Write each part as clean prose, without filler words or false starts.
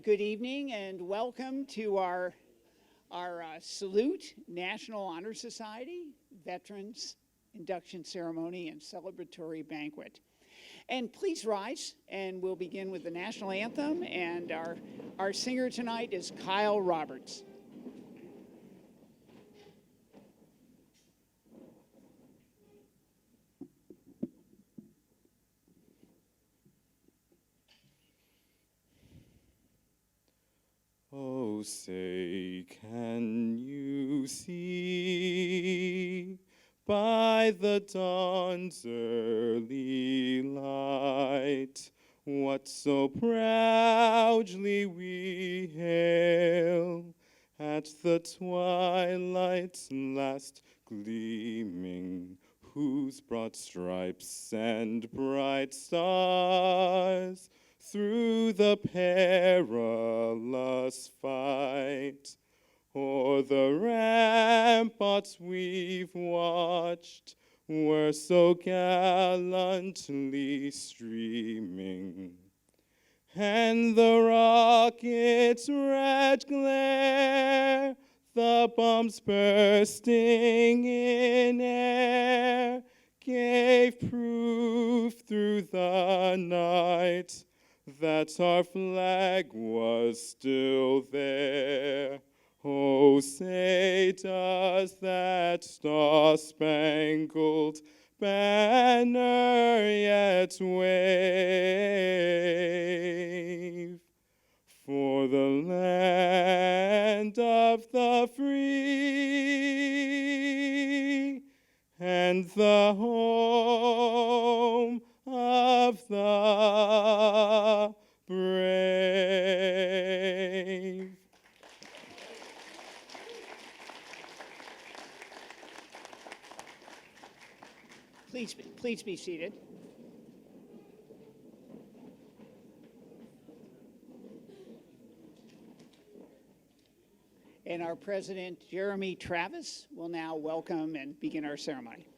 Good evening and welcome to our Salute National Honor Society Veterans Induction Ceremony and Celebratory Banquet. And please rise, and we'll begin with the national anthem, and our singer tonight is Kyle Roberts. Oh, say, can you see by the dawn's early light what so proudly we hail at the twilight's last gleaming, whose broad stripes and bright stars through the perilous fight o'er the ramparts we've watched were so gallantly streaming, and the rocket's red glare, the bombs bursting in air, gave proof through the night that our flag was still there. Oh, say does that star-spangled banner yet wave for the land of the free and the home of the brave. Please be seated. And our President, Jeremy Travis, will now welcome and begin our ceremony.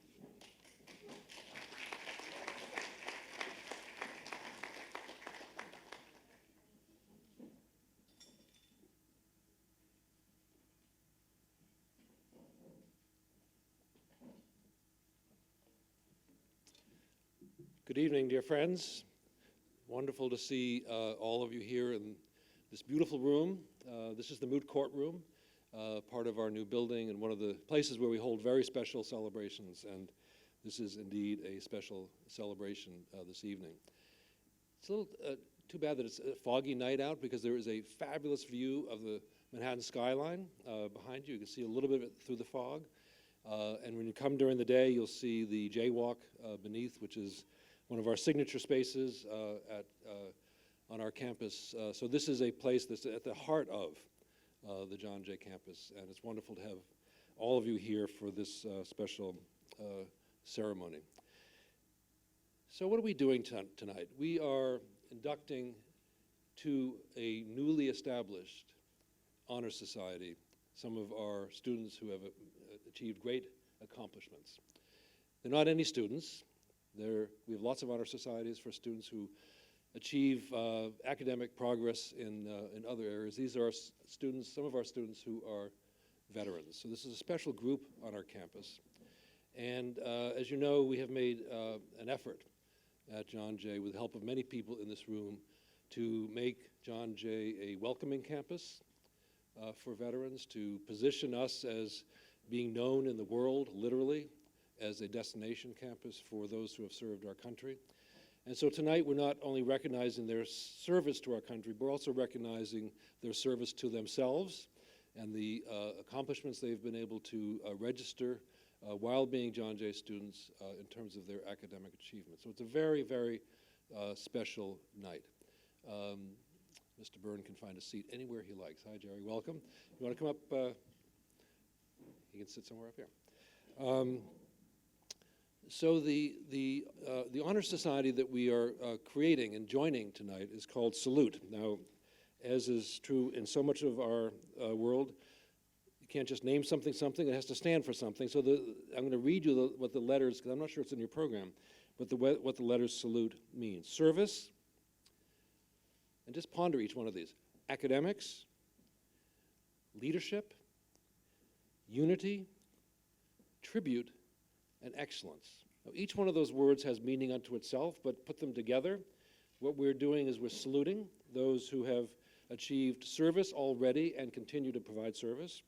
Good evening, dear friends. Wonderful to see all of you here in this beautiful room. This is the Moot Court Room, part of our new building and one of the places where we hold very special celebrations, and this is indeed a special celebration this evening. It's a little too bad that it's a foggy night out, because there is a fabulous view of the Manhattan skyline behind you. You can see a little bit of it through the fog, and when you come during the day, you'll see the Jaywalk beneath, which is one of our signature spaces on our campus. So this is a place that's at the heart of the John Jay campus, and it's wonderful to have all of you here for this special ceremony. So what are we doing tonight? We are inducting to a newly established honor society some of our students who have achieved great accomplishments. They're not any students. We have lots of honor societies for students who achieve academic progress in other areas. These are students, some of our students who are veterans. So this is a special group on our campus. And as you know, we have made an effort at John Jay, with the help of many people in this room, to make John Jay a welcoming campus for veterans, to position us as being known in the world, literally, as a destination campus for those who have served our country. And so tonight we're not only recognizing their service to our country, but we're also recognizing their service to themselves and the accomplishments they've been able to register while being John Jay students in terms of their academic achievement. So it's a very, very special night. Mr. Byrne can find a seat anywhere he likes. Hi, Jerry, welcome. You want to come up? He can sit somewhere up here. So the honor society that we are creating and joining tonight is called Salute. Now, as is true in so much of our world, you can't just name something, it has to stand for something. So I'm going to read you what the letters, because I'm not sure it's in your program, but what the letters Salute means. Service, and just ponder each one of these. academics, leadership, unity, tribute, and excellence. Now, each one of those words has meaning unto itself, but put them together, what we're doing is we're saluting those who have achieved service already and continue to provide service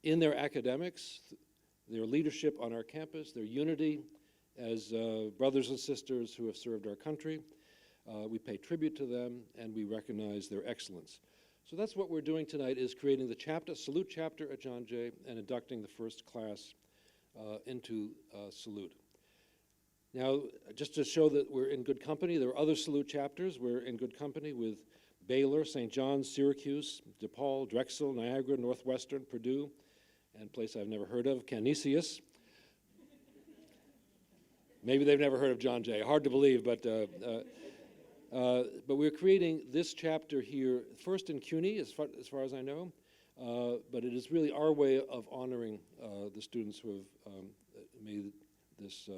in their academics, their leadership on our campus, their unity as brothers and sisters who have served our country. We pay tribute to them, and we recognize their excellence. So that's what we're doing tonight, is creating the chapter, Salute chapter at John Jay, and inducting the first class into Salute. Now, just to show that we're in good company, there are other Salute chapters. We're in good company with Baylor, St. John's, Syracuse, DePaul, Drexel, Niagara, Northwestern, Purdue, and a place I've never heard of, Canisius. Maybe they've never heard of John Jay. Hard to believe, but we're creating this chapter here, first in CUNY, as far as I know, but it is really our way of honoring the students who have made this,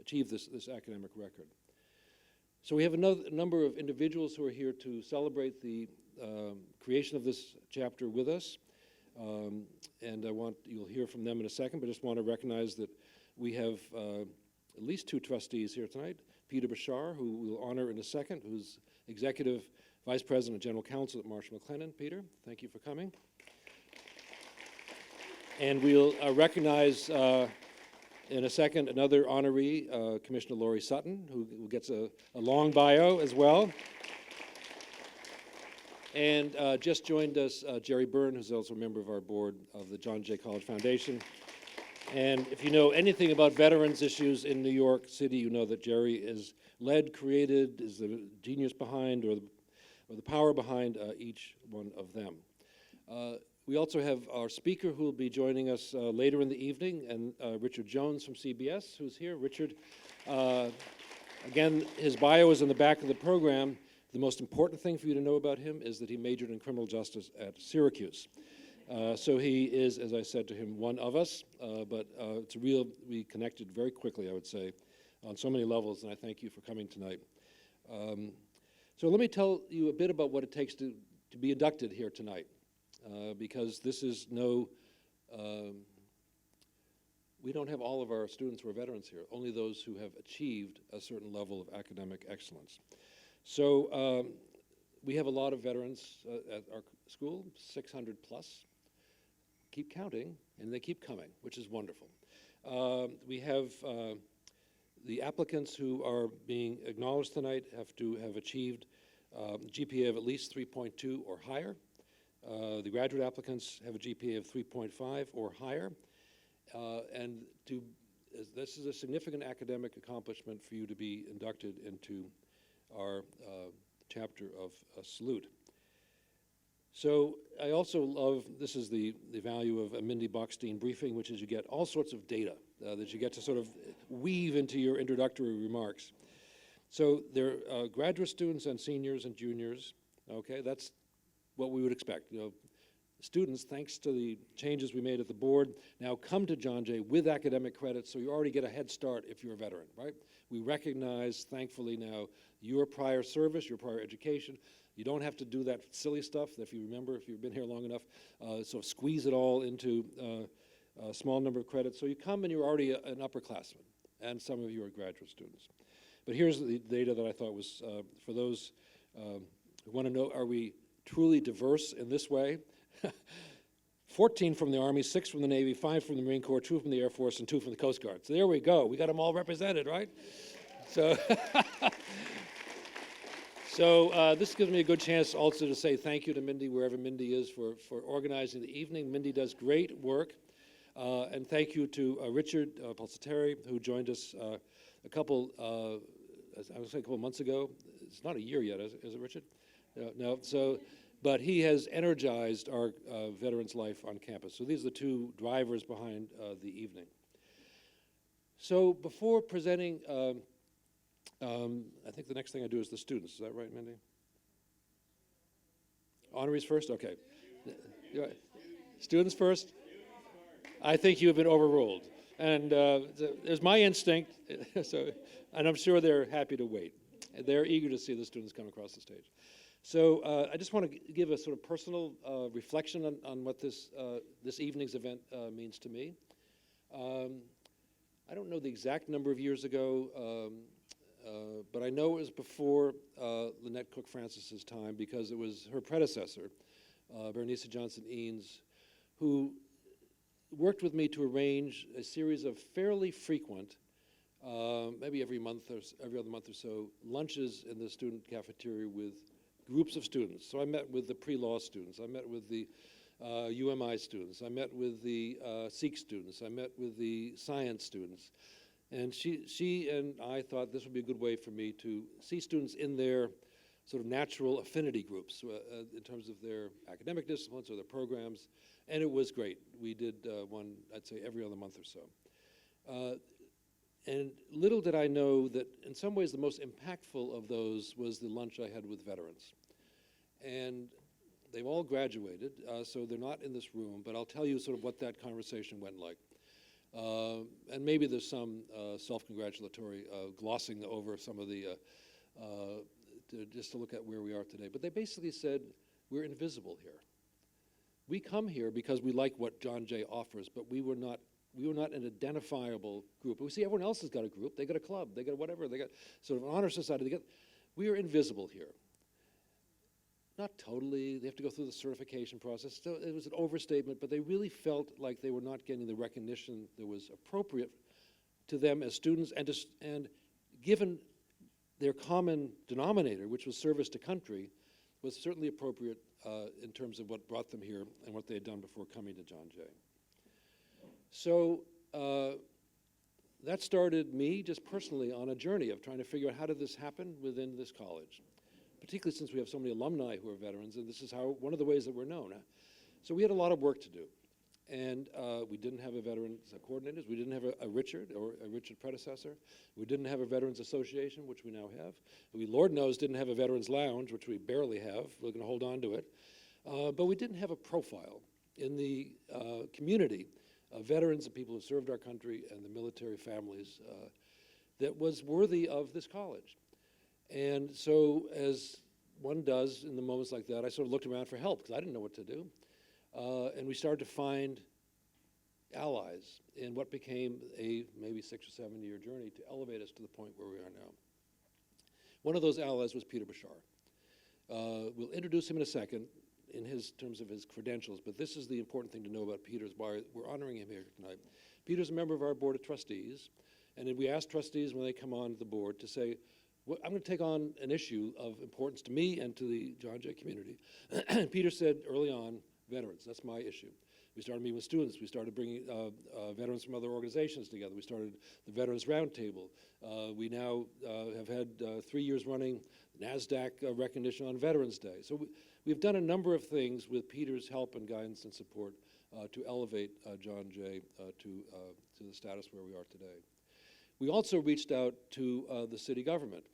achieved this academic record. So we have a number of individuals who are here to celebrate the creation of this chapter with us, and you'll hear from them in a second, but I just want to recognize that we have at least two trustees here tonight. Peter Bashar, who we'll honor in a second, who's Executive Vice President and General Counsel at Marsh McLennan. Peter, thank you for coming. And we'll recognize in a second another honoree, Commissioner Laurie Sutton, who gets a long bio as well. And just joined us, Jerry Byrne, who's also a member of our board of the John Jay College Foundation. And if you know anything about veterans issues in New York City, you know that Jerry is created, is the genius behind, or the power behind each one of them. We also have our speaker who will be joining us later in the evening, and Richard Jones from CBS, who's here. Richard, again, his bio is in the back of the program. The most important thing for you to know about him is that he majored in criminal justice at Syracuse. So he is, as I said to him, one of us, but we connected very quickly, I would say, on so many levels, and I thank you for coming tonight. So let me tell you a bit about what it takes to be inducted here tonight, because this is we don't have all of our students who are veterans here, only those who have achieved a certain level of academic excellence. So we have a lot of veterans at our school, 600 plus. Keep counting, and they keep coming, which is wonderful. We have the applicants who are being acknowledged tonight have to have achieved a GPA of at least 3.2 or higher. The graduate applicants have a GPA of 3.5 or higher. And this is a significant academic accomplishment for you to be inducted into our chapter of Salute. So I also love, this is the value of a Mindy Bockstein briefing, which is you get all sorts of data that you get to sort of weave into your introductory remarks. So they're graduate students and seniors and juniors, okay? That's what we would expect. You know, students, thanks to the changes we made at the board, now come to John Jay with academic credit, so you already get a head start if you're a veteran, right? We recognize, thankfully now, your prior service, your prior education. You don't have to do that silly stuff, if you remember, if you've been here long enough, so squeeze it all into a small number of credits. So you come and you're already an upperclassman, and some of you are graduate students. But here's the data that I thought was, for those who want to know, are we truly diverse in this way? 14 from the Army, 6 from the Navy, 5 from the Marine Corps, 2 from the Air Force, and 2 from the Coast Guard. So there we go. We got them all represented, right? So, this gives me a good chance also to say thank you to Mindy, wherever Mindy is, for organizing the evening. Mindy does great work. And thank you to Richard Pulsateri, who joined us a couple months ago. It's not a year yet, is it, Richard? No. So, but he has energized our veterans' life on campus. So these are the two drivers behind the evening. So before presenting, I think the next thing I do is the students. Is that right, Mindy? Honorees first? Okay. Students first? I think you have been overruled. And there's my instinct, and I'm sure they're happy to wait. They're eager to see the students come across the stage. So I just want to give a sort of personal reflection on what this evening's event means to me. I don't know the exact number of years ago, but I know it was before Lynette Cook Francis's time, because it was her predecessor, Bernice Johnson Eanes, who worked with me to arrange a series of fairly frequent, maybe every month or every other month or so, lunches in the student cafeteria with groups of students. So I met with the pre-law students, I met with the UMI students, I met with the Sikh students, I met with the science students. And she and I thought this would be a good way for me to see students in their sort of natural affinity groups in terms of their academic disciplines or their programs. And it was great. We did one, I'd say, every other month or so. And little did I know that in some ways the most impactful of those was the lunch I had with veterans. And they've all graduated, so they're not in this room, but I'll tell you sort of what that conversation went like. And maybe there's some self-congratulatory glossing over some of the, just to look at where we are today. But they basically said, we're invisible here. We come here because we like what John Jay offers, but we were not an identifiable group. We see everyone else has got a group, they got a club, they got whatever, they got sort of an honor society, we are invisible here. Not totally, they have to go through the certification process. So it was an overstatement, but they really felt like they were not getting the recognition that was appropriate to them as students, and given their common denominator, which was service to country, was certainly appropriate in terms of what brought them here and what they had done before coming to John Jay. So that started me just personally on a journey of trying to figure out how did this happen within this college, particularly since we have so many alumni who are veterans, and this is one of the ways that we're known. So we had a lot of work to do. And we didn't have a veterans coordinators. We didn't have a Richard or a Richard predecessor. We didn't have a veterans association, which we now have. We, Lord knows, didn't have a veterans lounge, which we barely have. We're going to hold on to it. But we didn't have a profile in the community of veterans and people who served our country and the military families that was worthy of this college. And so, as one does in the moments like that, I sort of looked around for help because I didn't know what to do. And we started to find allies in what became a maybe 6 or 7 year journey to elevate us to the point where we are now. One of those allies was Peter Bashar. We'll introduce him in a second in terms of his credentials, but this is the important thing to know about Peter, is why we're honoring him here tonight. Peter's a member of our board of trustees, and then we ask trustees when they come on the board to say, I'm going to take on an issue of importance to me and to the John Jay community. And Peter said early on, veterans, that's my issue. We started meeting with students. We started bringing veterans from other organizations together. We started the Veterans Roundtable. We now have had 3 years running NASDAQ recognition on Veterans Day. So we've done a number of things with Peter's help and guidance and support to elevate John Jay to the status where we are today. We also reached out to the city government.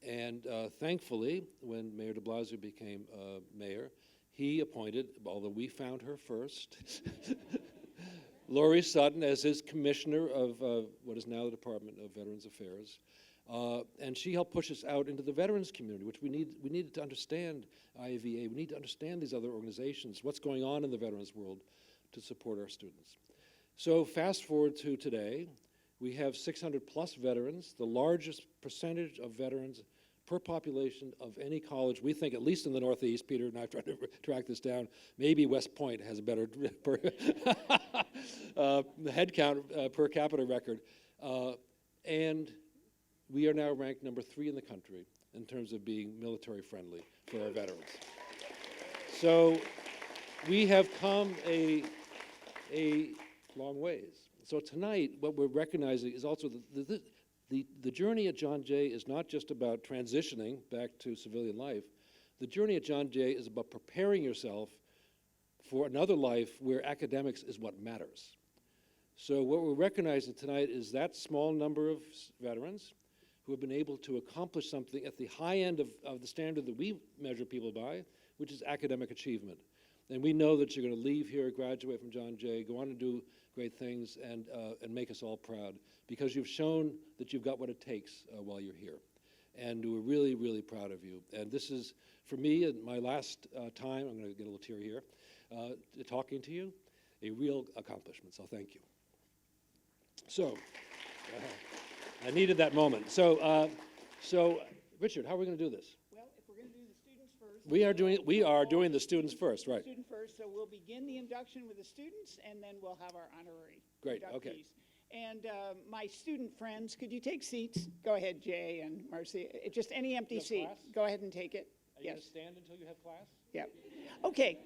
And thankfully, when Mayor de Blasio became mayor, he appointed, although we found her first, Lori Sutton as his commissioner of what is now the Department of Veterans Affairs. And she helped push us out into the veterans community, which we needed to understand IAVA. We need to understand these other organizations, what's going on in the veterans world to support our students. So fast forward to today, we have 600 plus veterans, the largest percentage of veterans per population of any college, we think, at least in the Northeast. Peter and I have tried to track this down. Maybe West Point has a better head count per capita record. And we are now ranked number 3 in the country in terms of being military friendly for our veterans. So we have come a long ways. So tonight, what we're recognizing is also the journey at John Jay is not just about transitioning back to civilian life. The journey at John Jay is about preparing yourself for another life where academics is what matters. So what we're recognizing tonight is that small number of veterans who have been able to accomplish something at the high end of the standard that we measure people by, which is academic achievement. And we know that you're going to leave here, graduate from John Jay, go on to do great things, and make us all proud, because you've shown that you've got what it takes while you're here. and we're really, really proud of you. And this is, for me, my last time, I'm going to get a little tear here, talking to you, a real accomplishment, so thank you. So, I needed that moment. So, Richard, how are we going to do this? Well, if we're going to do the students first. We are doing the students first, right? Student first, so we'll begin the induction with the students, and then we'll have our honorary Great, inductees. okay. And my student friends, could you take seats? Go ahead, Jay and Marcy. Just any empty You have seat. class? Go ahead and take it. Are you going Yes. to stand until you have class? Yep. Okay.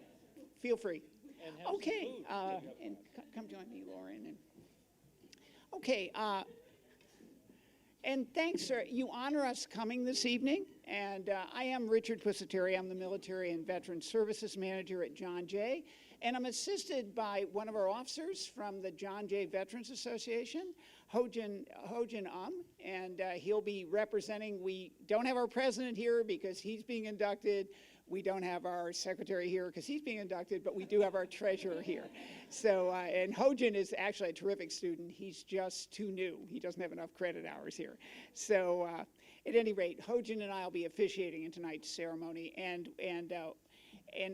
Feel free. And have some Okay. food. And come join me, Lauren. And okay. And thanks, sir. You honor us coming this evening. And I am Richard Pusateri. I'm the Military and Veteran Services Manager at John Jay. And I'm assisted by one of our officers from the John Jay Veterans Association, Hojin and he'll be representing. We don't have our president here because he's being inducted. We don't have our secretary here because he's being inducted, but we do have our treasurer here. So, and Hojin is actually a terrific student. He's just too new. He doesn't have enough credit hours here. So, at any rate, Hojin and I will be officiating in tonight's ceremony, and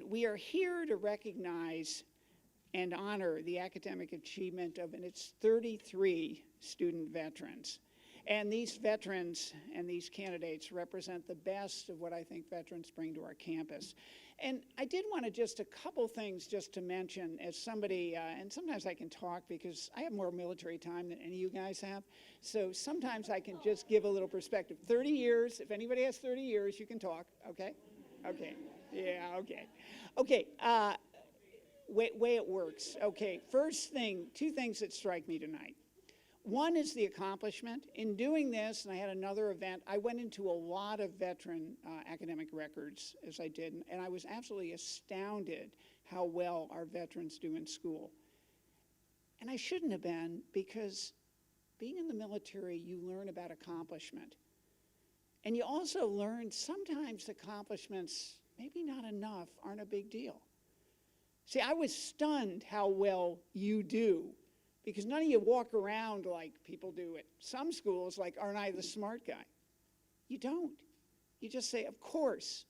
we are here to recognize and honor the academic achievement of its 33 student veterans. And these veterans and these candidates represent the best of what I think veterans bring to our campus. And I did want to just a couple things just to mention as somebody, and sometimes I can talk because I have more military time than any of you guys have. So sometimes I can just give a little perspective. 30 years, if anybody has 30 years, you can talk, okay? Okay, yeah, okay. Okay, way it works. Okay, first thing, two things that strike me tonight. One is the accomplishment. In doing this, and I had another event, I went into a lot of veteran academic records as I did, and I was absolutely astounded how well our veterans do in school. And I shouldn't have been, because being in the military, you learn about accomplishment. And you also learn sometimes accomplishments, maybe not enough, aren't a big deal. See, I was stunned how well you do, because none of you walk around like people do at some schools, like, aren't I the smart guy? You don't. You just say, of course,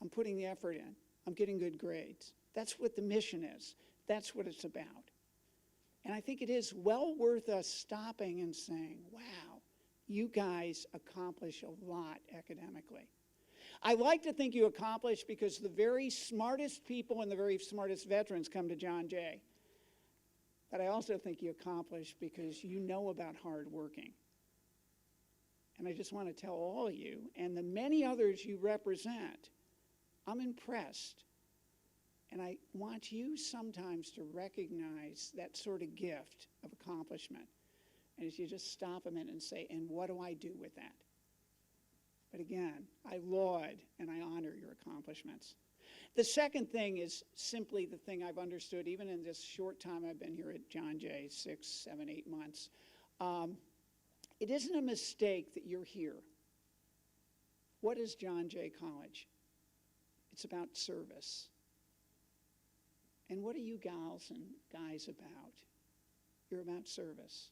I'm putting the effort in. I'm getting good grades. That's what the mission is. That's what it's about. And I think it is well worth us stopping and saying, wow, you guys accomplish a lot academically. I like to think you accomplish because the very smartest people and the very smartest veterans come to John Jay. But I also think you accomplish because you know about hard working. And I just want to tell all of you, and the many others you represent, I'm impressed. And I want you sometimes to recognize that sort of gift of accomplishment. And as you just stop a minute and say, and what do I do with that? But again, I laud and I honor your accomplishments. The second thing is simply the thing I've understood, even in this short time I've been here at John Jay, 6, 7, 8 months. It isn't a mistake that you're here. What is John Jay College? It's about service. And what are you gals and guys about? You're about service.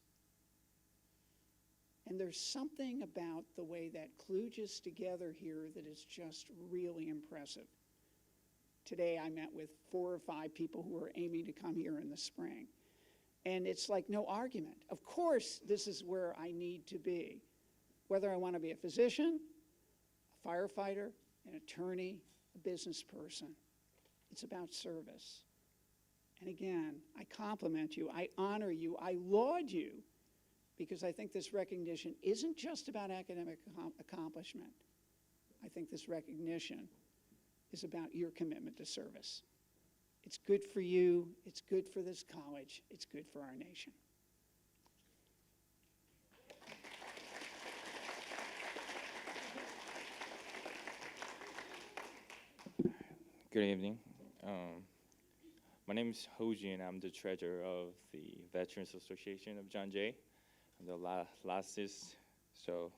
And there's something about the way that kludges together here that is just really impressive. Today I met with 4 or 5 people who are aiming to come here in the spring. And it's like no argument. Of course, this is where I need to be. Whether I want to be a physician, a firefighter, an attorney, a business person. It's about service. And again, I compliment you, I honor you, I laud you, because I think this recognition isn't just about academic accomplishment. I think this recognition is about your commitment to service. It's good for you, it's good for this college, it's good for our nation. Good evening. My name is Hoji, and I'm the treasurer of the Veterans Association of John Jay. I'm the lastest, so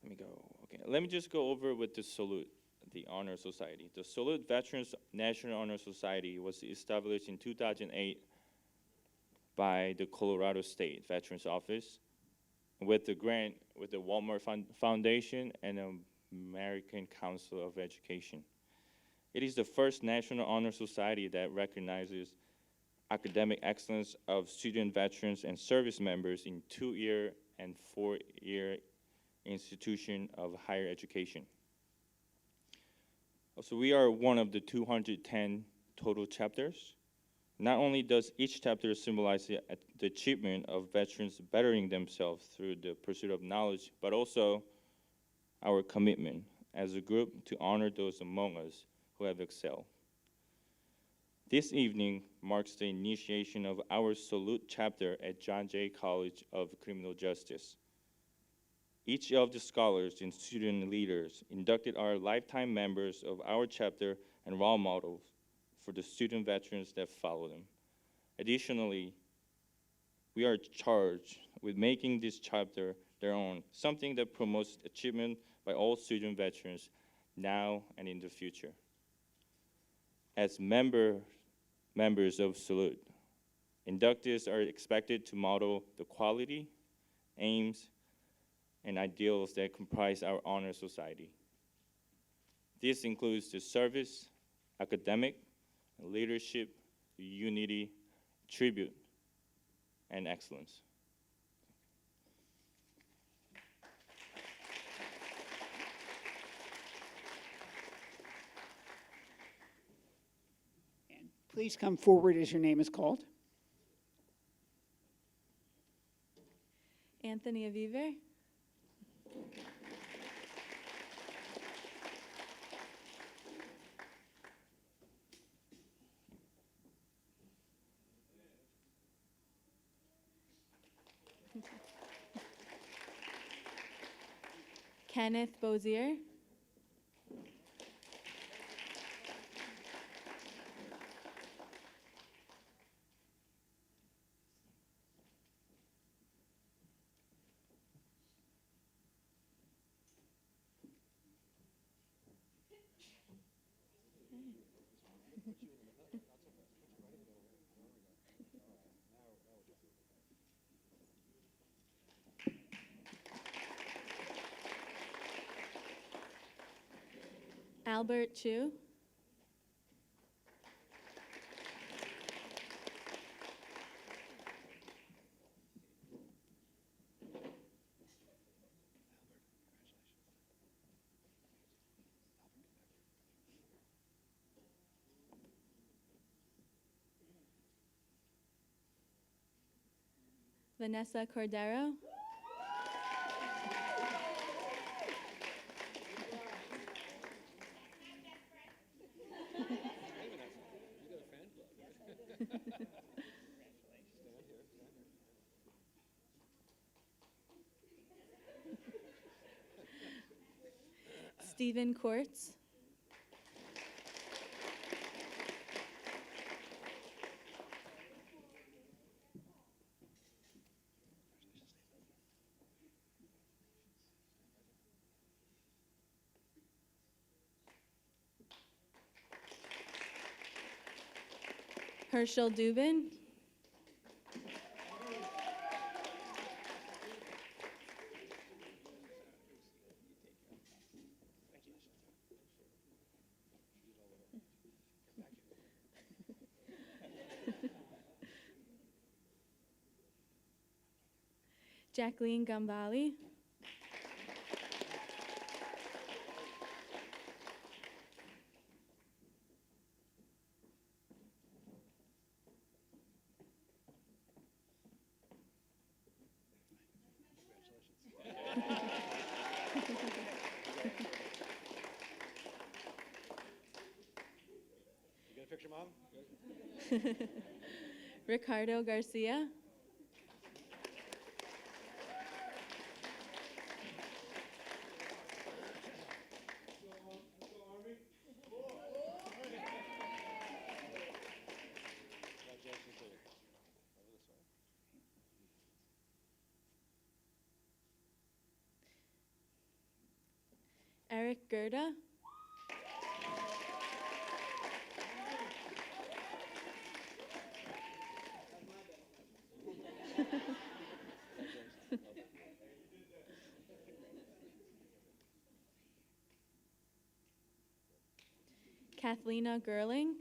let me go. Okay, let me just go over with the salute, the Honor Society. The Salute Veterans National Honor Society was established in 2008 by the Colorado State Veterans Office. with the grant with the Walmart Foundation and the American Council of Education. It is the first National Honor Society that recognizes academic excellence of student veterans and service members in 2-year and 4-year institution of higher education. So we are one of the 210 total chapters. Not only does each chapter symbolize the achievement of veterans bettering themselves through the pursuit of knowledge, but also our commitment as a group to honor those among us who have excelled. This evening marks the initiation of our Salute chapter at John Jay College of Criminal Justice. Each of the scholars and student leaders inducted are lifetime members of our chapter and role models for the student veterans that follow them. Additionally, we are charged with making this chapter their own, something that promotes achievement by all student veterans now and in the future. As members of Salute, inductees are expected to model the quality, aims, and ideals that comprise our honor society. This includes the service, academic, leadership, unity, tribute, and excellence. And please come forward as your name is called. Anthony Aviver. Kenneth Bozier. Albert Chu. Vanessa Cordero. Stephen Quartz. Herschel Dubin. Jacqueline Gambali. You get a picture, Mom? Ricardo Garcia. Eric Gerda. Kathlena Gerling.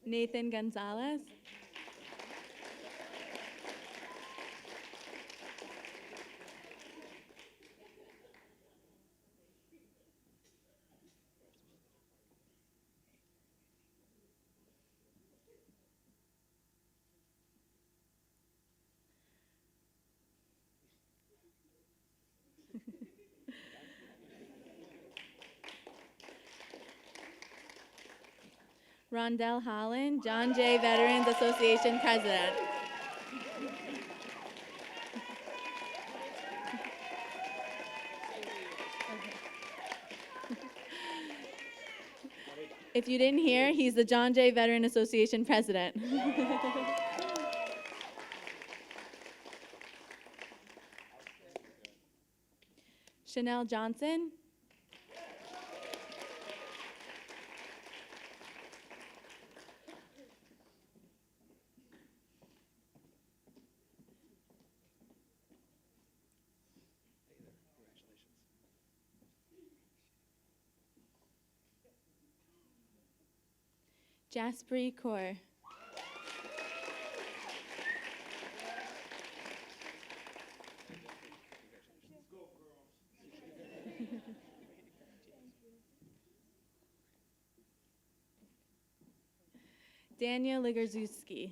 Nathan Gonzalez. Rondell Holland, John Jay Veterans Association President. If you didn't hear, he's the John Jay Veteran Association President. Chanel Johnson. Jaspreet Kaur. Daniel Ligerzuski.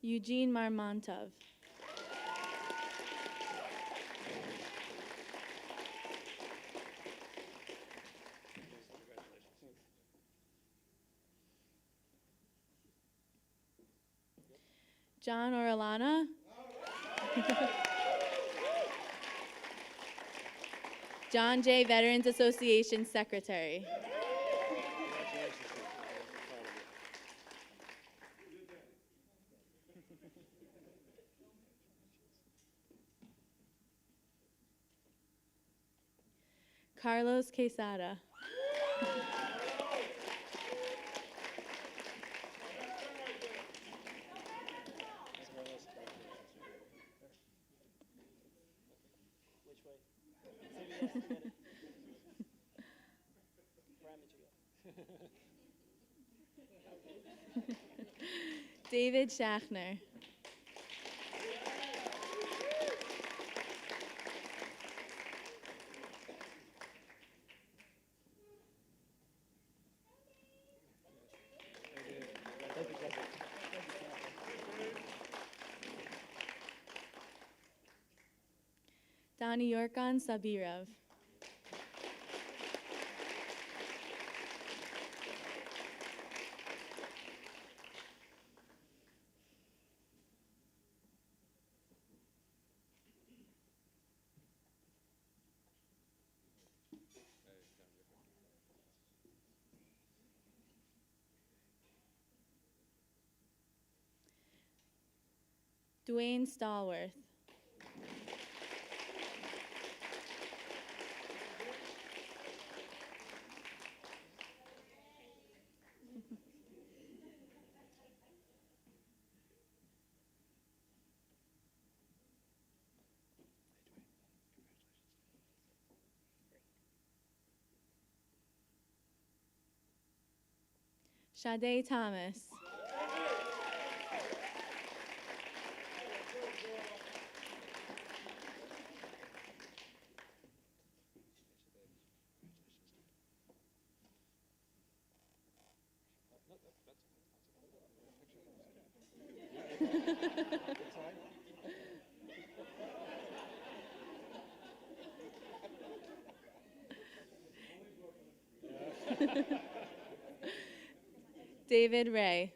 Eugene Marmontov. John Orellana. John Jay Veterans Association Secretary. Carlos Quesada. David Schachner. Donnie Yorkan Sabirov. Dwayne Stallworth. Sade Thomas. David Ray.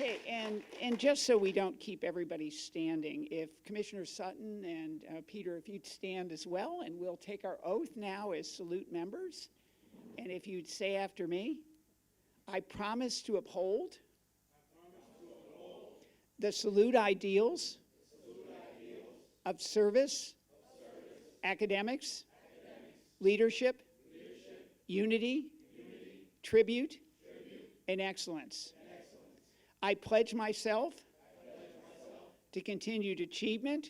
Okay, and just so we don't keep everybody standing, if Commissioner Sutton and Peter, if you'd stand as well, and we'll take our oath now as salute members. And if you'd say after me, I promise to uphold the salute ideals of service, academics, leadership, unity, tribute, and excellence. I pledge myself to continued achievement,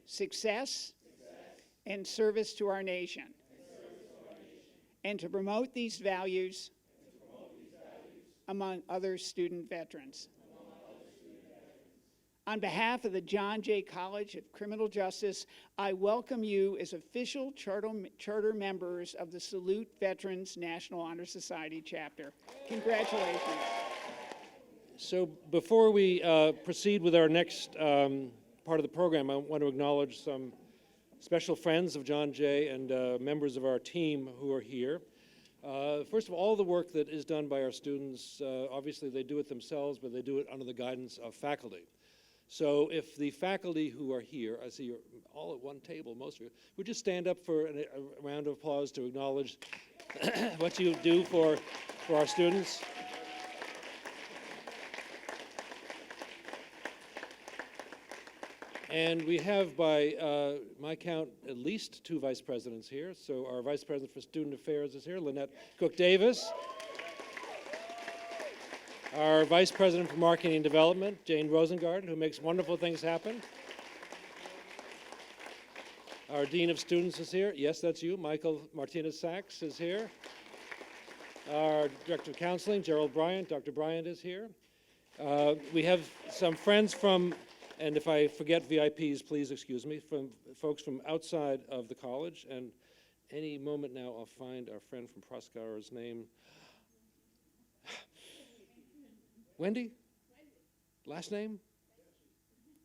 success, and service to our nation, and to promote these values among other student veterans. On behalf of the John Jay College of Criminal Justice, I welcome you as official charter members of the Salute Veterans National Honor Society chapter. Congratulations. So before we proceed with our next part of the program, I want to acknowledge some special friends of John Jay and members of our team who are here. First of all the work that is done by our students, obviously they do it themselves, but they do it under the guidance of faculty. So if the faculty who are here, I see you're all at one table, most of you, would just stand up for a round of applause to acknowledge what you do for our students. And we have, by my count, at least 2 vice presidents here. So our vice president for student affairs is here, Lynette Cook-Davis. Our vice president for marketing and development, Jane Rosengarten, who makes wonderful things happen. Our dean of students is here. Yes, that's you. Michael Martinez-Sachs is here. Our director of counseling, Gerald Bryant. Dr. Bryant is here. We have some friends from, and if I forget VIPs, please excuse me, from folks from outside of the college. And any moment now, I'll find our friend from Proskauer's name. Wendy? Last name?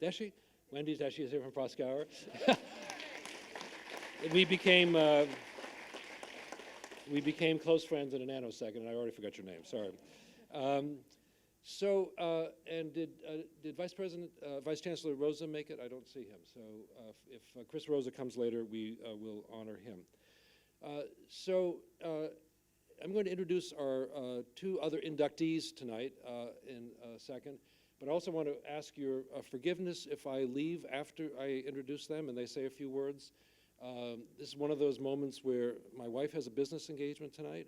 Deshi? Wendy Deshi is here from Proskauer. We became close friends in a nanosecond, and I already forgot your name. Sorry. And did Vice Chancellor Rosa make it? I don't see him. So if Chris Rosa comes later, we will honor him. I'm going to introduce our 2 other inductees tonight in a second, but I also want to ask your forgiveness if I leave after I introduce them and they say a few words. This is one of those moments where my wife has a business engagement tonight.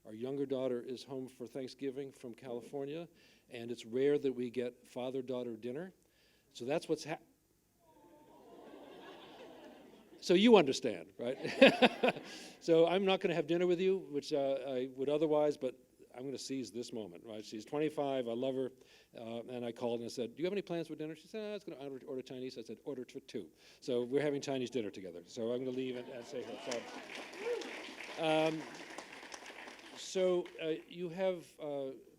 Our younger daughter is home for Thanksgiving from California, and it's rare that we get father-daughter dinner. So that's what's happening. So you understand, right? So I'm not going to have dinner with you, which I would otherwise, but I'm going to seize this moment, right? She's 25, I love her, and I called and I said, do you have any plans for dinner? She said, I was going to order Chinese. I said, order for 2. So we're having Chinese dinner together. So I'm going to leave and say hello. So you have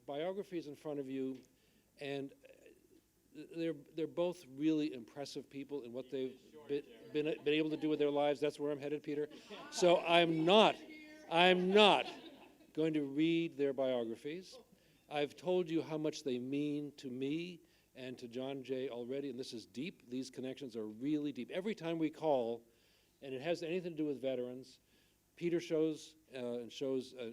biographies in front of you, and they're both really impressive people in what they've been able to do with their lives. That's where I'm headed, Peter. So I'm not going to read their biographies. I've told you how much they mean to me and to John Jay already, and this is deep. These connections are really deep. Every time we call, and it has anything to do with veterans, Peter shows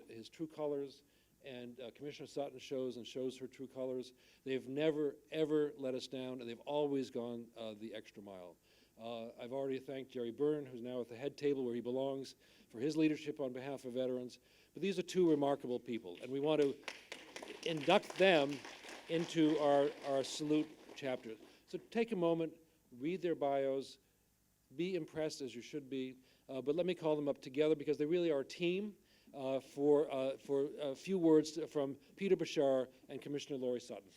his true colors, and Commissioner Sutton shows her true colors. They've never, ever let us down, and they've always gone the extra mile. I've already thanked Jerry Byrne, who's now at the head table where he belongs, for his leadership on behalf of veterans. But these are 2 remarkable people, and we want to induct them into our salute chapter. So take a moment, read their bios, be impressed as you should be, but let me call them up together because they really are a team for a few words from Peter Bashar and Commissioner Lori Sutton.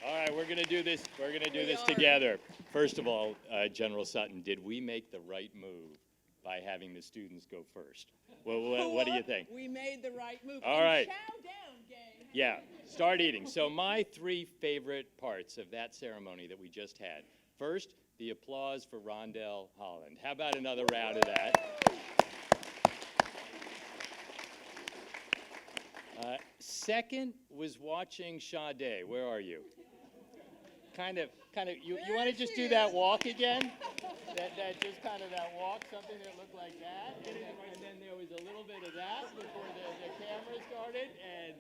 All right, we're going to do this. We're going to do this together. First of all, General Sutton, did we make the right move by having the students go first? What do you think? We made the right move. All right. Chow down, gang. Yeah, start eating. So my 3 favorite parts of that ceremony that we just had. First, the applause for Rondell Holland. How about another round of that? second was watching Sade. Where are you? You want to just do that walk again? That just kind of that walk, something that looked like that. And then there was a little bit of that before the camera started. And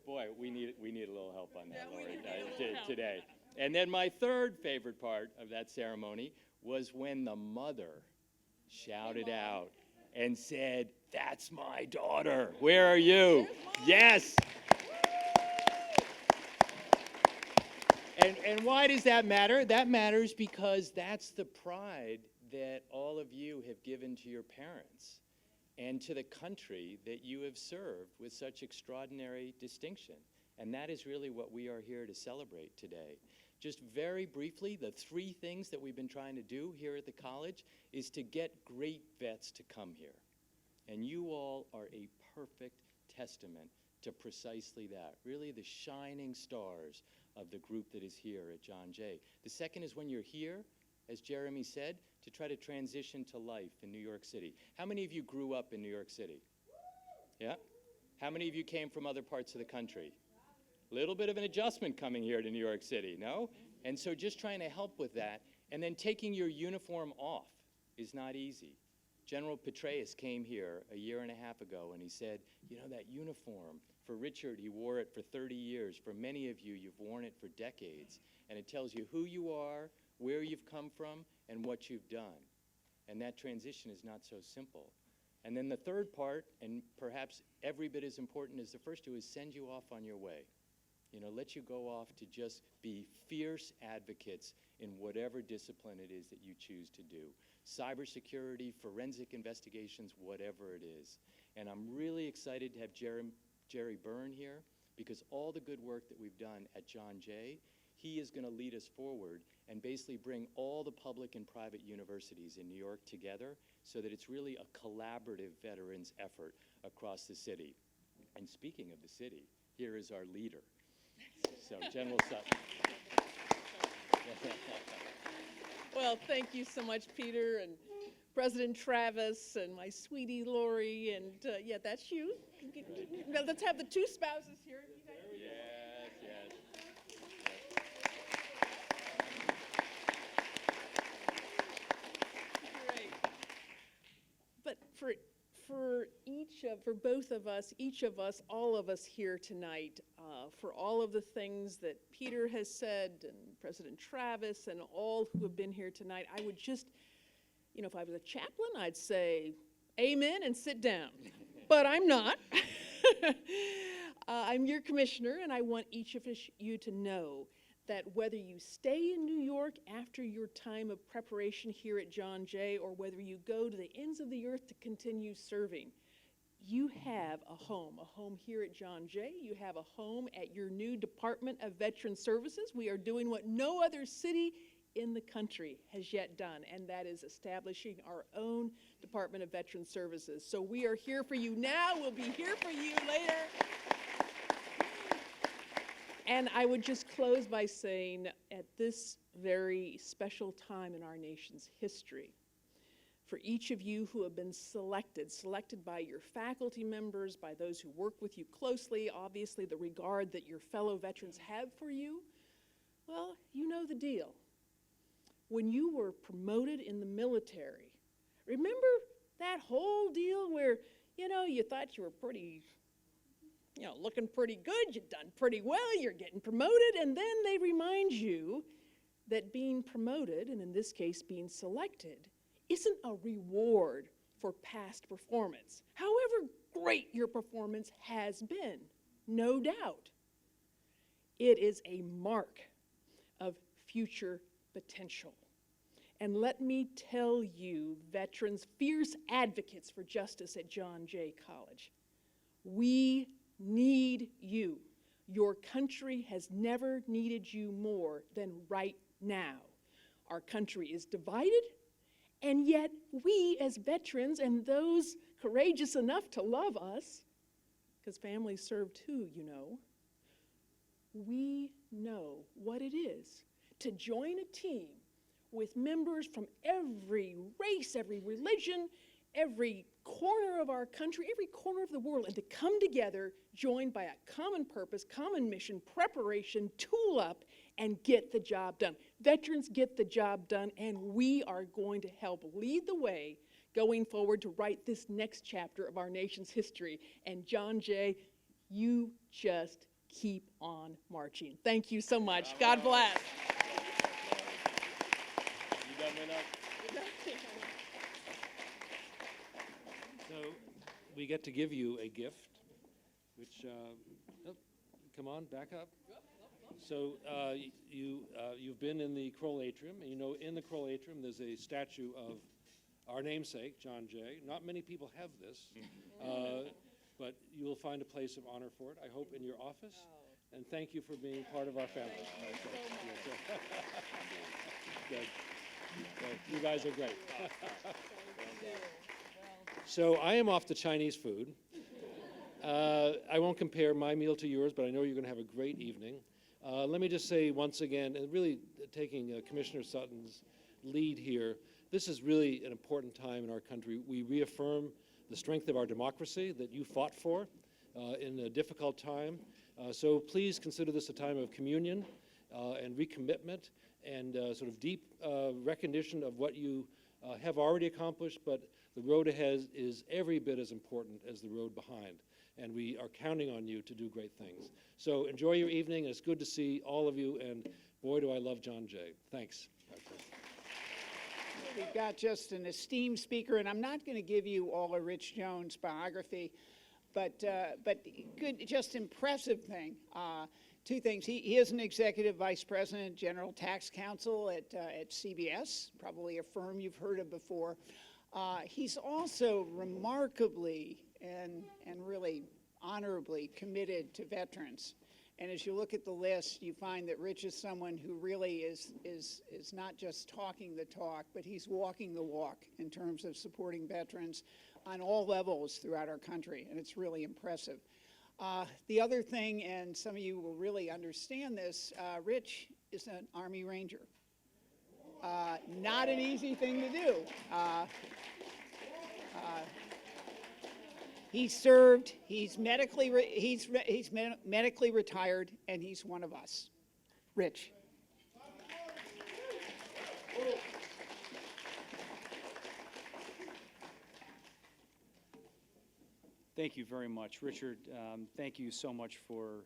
boy, we need a little help on that, Lori, today. And then my third favorite part of that ceremony was when the mother shouted out and said, "That's my daughter. Where are you?" Yes. And why does that matter? That matters because that's the pride that all of you have given to your parents and to the country that you have served with such extraordinary distinction. And that is really what we are here to celebrate today. Just very briefly, the three things that we've been trying to do here at the college is to get great vets to come here. And you all are a perfect testament to precisely that. Really the shining stars of the group that is here at John Jay. The second is when you're here, as Jeremy said, to try to transition to life in New York City. How many of you grew up in New York City? Yeah? How many of you came from other parts of the country? Little bit of an adjustment coming here to New York City, no? And so just trying to help with that, and then taking your uniform off is not easy. General Petraeus came here a year and a half ago, and he said, you know, that uniform, for Richard, he wore it for 30 years. For many of you, you've worn it for decades. And it tells you who you are, where you've come from, and what you've done. And that transition is not so simple. And then the third part, and perhaps every bit as important as the first two, is send you off on your way. You know, let you go off to just be fierce advocates in whatever discipline it is that you choose to do. Cybersecurity, forensic investigations, whatever it is. And I'm really excited to have Jerry Byrne here, because all the good work that we've done at John Jay, he is going to lead us forward and basically bring all the public and private universities in New York together so that it's really a collaborative veterans effort across the city. And speaking of the city, here is our leader. So, General Sutton. Well, thank you so much, Peter, and President Travis, and my sweetie Lori, and yeah, that's you. Now, let's have the two spouses here. Yes. Great. But for both of us, each of us, all of us here tonight, for all of the things that Peter has said, and President Travis, and all who have been here tonight, I would just, you know, if I was a chaplain, I'd say amen and sit down. But I'm not. I'm your commissioner, and I want each of you to know that whether you stay in New York after your time of preparation here at John Jay, or whether you go to the ends of the earth to continue serving, you have a home here at John Jay. You have a home at your new Department of Veteran Services. We are doing what no other city in the country has yet done, and that is establishing our own Department of Veteran Services. So we are here for you now. We'll be here for you later. And I would just close by saying, at this very special time in our nation's history, for each of you who have been selected by your faculty members, by those who work with you closely, obviously the regard that your fellow veterans have for you, well, you know the deal. When you were promoted in the military, remember that whole deal where, you know, you thought you were pretty, you know, looking pretty good, you'd done pretty well, you're getting promoted, and then they remind you that being promoted, and in this case being selected, isn't a reward for past performance, however great your performance has been, no doubt. It is a mark of future potential. And let me tell you, veterans, fierce advocates for justice at John Jay College, we need you. Your country has never needed you more than right now. Our country is divided, and yet we as veterans and those courageous enough to love us, because families serve too, you know, we know what it is to join a team with members from every race, every religion, every corner of our country, every corner of the world, and to come together, joined by a common purpose, common mission, preparation, tool up, and get the job done. Veterans get the job done, and we are going to help lead the way going forward to write this next chapter of our nation's history. And John Jay, you just keep on marching. Thank you so much. God bless. You done, Minnow? So we get to give you a gift, which, oh, come on, back up. So you've been in the Kroll Atrium, and you know in the Kroll Atrium there's a statue of our namesake, John Jay. Not many people have this, but you will find a place of honor for it, I hope, in your office. And thank you for being part of our family. Good. Good. You guys are great. So I am off to Chinese food. I won't compare my meal to yours, but I know you're going to have a great evening. Let me just say once again, and really taking Commissioner Sutton's lead here, this is really an important time in our country. We reaffirm the strength of our democracy that you fought for in a difficult time. So please consider this a time of communion and recommitment and sort of deep recognition of what you have already accomplished, but the road ahead is every bit as important as the road behind. And we are counting on you to do great things. So enjoy your evening. It's good to see all of you, and boy, do I love John Jay. Thanks. We've got just an esteemed speaker, and I'm not going to give you all of Rich Jones' biography, but good, just impressive thing. Two things. He is an executive vice president, general tax counsel at CBS, probably a firm you've heard of before. He's also remarkably and really honorably committed to veterans. And as you look at the list, you find that Rich is someone who really is not just talking the talk, but he's walking the walk in terms of supporting veterans on all levels throughout our country, and it's really impressive. The other thing, and some of you will really understand this, Rich is an Army Ranger. Not an easy thing to do. He served, he's medically retired, and he's one of us. Rich. Thank you very much, Richard. Thank you so much for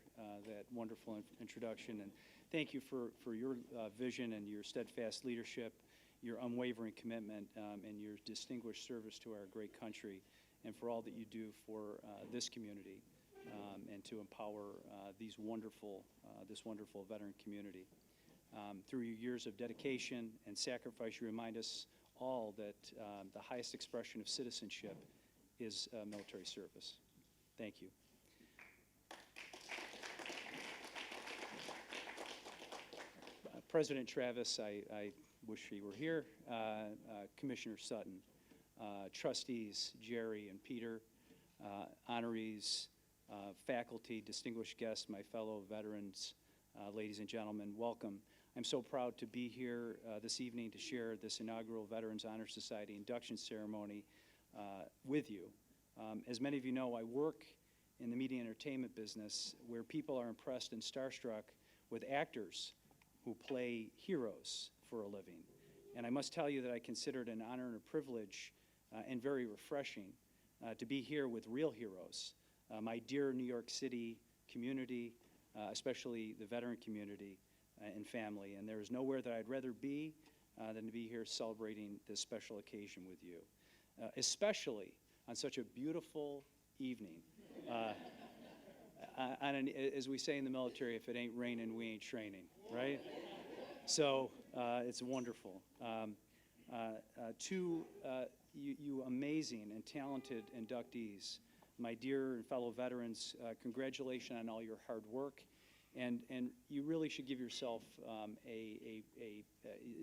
that wonderful introduction, and thank you for your vision and your steadfast leadership, your unwavering commitment, and your distinguished service to our great country, and for all that you do for this community and to empower this wonderful veteran community. Through your years of dedication and sacrifice, you remind us all that the highest expression of citizenship is military service. Thank you. President Travis, I wish he were here. Commissioner Sutton, trustees Jerry and Peter, honorees, faculty, distinguished guests, my fellow veterans, ladies and gentlemen, welcome. I'm so proud to be here this evening to share this inaugural Veterans Honor Society induction ceremony with you. As many of you know, I work in the media and entertainment business where people are impressed and starstruck with actors who play heroes for a living. And I must tell you that I consider it an honor and a privilege and very refreshing to be here with real heroes, my dear New York City community, especially the veteran community and family. And there is nowhere that I'd rather be than to be here celebrating this special occasion with you, especially on such a beautiful evening. As we say in the military, if it ain't raining, we ain't training, right? So it's wonderful. To you amazing and talented inductees, my dear and fellow veterans, congratulations on all your hard work. And you really should give yourself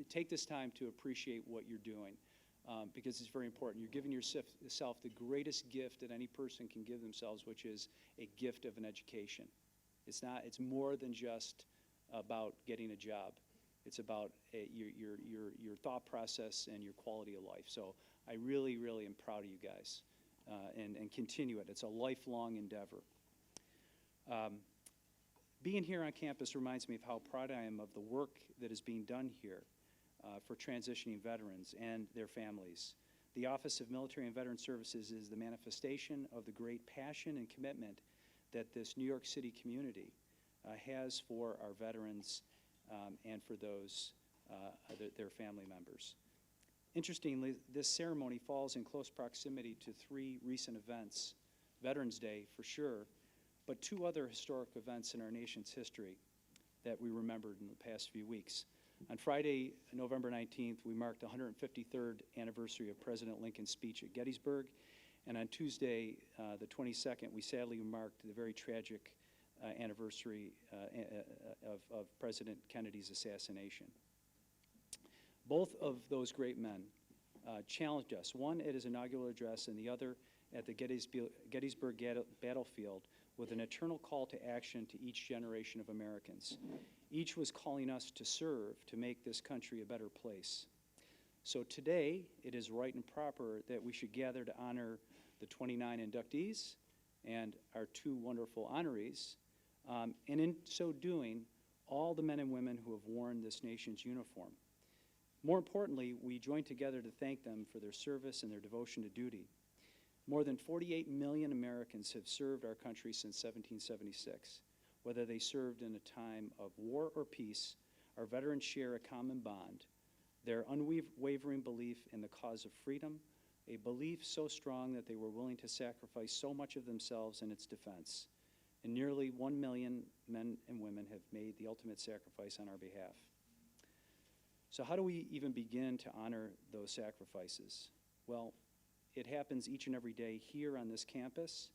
take this time to appreciate what you're doing. Because it's very important. You're giving yourself the greatest gift that any person can give themselves, which is a gift of an education. It's more than just about getting a job. It's about your thought process and your quality of life. So I really, really am proud of you guys. and continue it. It's a lifelong endeavor. Being here on campus reminds me of how proud I am of the work that is being done here for transitioning veterans and their families. The Office of Military and Veteran Services is the manifestation of the great passion and commitment that this New York City community has for our veterans and for those, their family members. Interestingly, this ceremony falls in close proximity to 3 recent events, Veterans Day for sure, but 2 other historic events in our nation's history that we remembered in the past few weeks. On Friday, November 19th, we marked the 153rd anniversary of President Lincoln's speech at Gettysburg, and on Tuesday, the 22nd, we sadly marked the very tragic anniversary of President Kennedy's assassination. Both of those great men challenged us, one at his inaugural address and the other at the Gettysburg battlefield, with an eternal call to action to each generation of Americans. Each was calling us to serve, to make this country a better place. So today, it is right and proper that we should gather to honor the 29 inductees and our 2 wonderful honorees, and in so doing, all the men and women who have worn this nation's uniform. More importantly, we join together to thank them for their service and their devotion to duty. More than 48 million Americans have served our country since 1776. Whether they served in a time of war or peace, our veterans share a common bond, their unwavering belief in the cause of freedom, a belief so strong that they were willing to sacrifice so much of themselves in its defense. And nearly 1 million men and women have made the ultimate sacrifice on our behalf. So how do we even begin to honor those sacrifices? Well, it happens each and every day here on this campus.